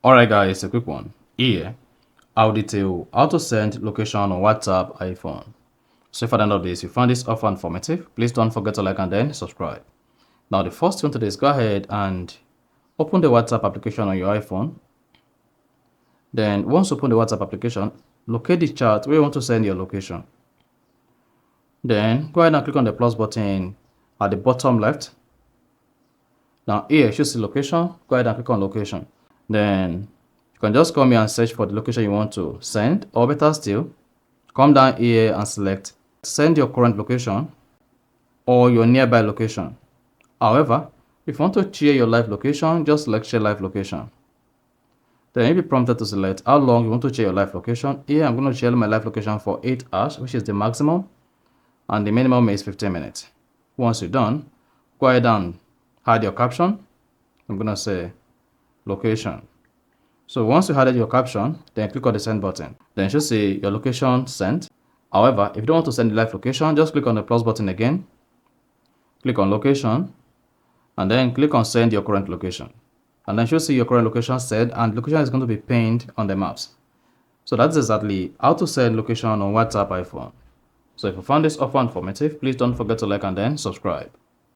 Alright guys, a quick one. Here, I'll detail how to send location on WhatsApp iPhone. So if at the end of this you found this offer informative, please don't forget to like and then subscribe. Now the first thing to do is go ahead and open the WhatsApp application on your iPhone. Then once you open the WhatsApp application, locate the chart where you want to send your location. Then go ahead and click on the plus button at the bottom left. Now here you should see location, go ahead and click on location. Then you can just come here and search for the location you want to send, or better still, come down here and select send your current location or your nearby location. However, if you want to share your live location, just select share live location. Then you'll be prompted to select how long you want to share your live location. Here I'm going to share my live location for 8 hours, which is the maximum, and the minimum is 15 minutes. Once you're done, go ahead and add your caption. I'm going to say location. So once you added your caption, then click on the send button. Then you should see your location sent. However, if you don't want to send the live location, just click on the plus button again. Click on location and then click on send your current location. And then you should see your current location set, and location is going to be pinned on the maps. So that's exactly how to send location on WhatsApp iPhone. So if you found this offer informative, please don't forget to like and then subscribe.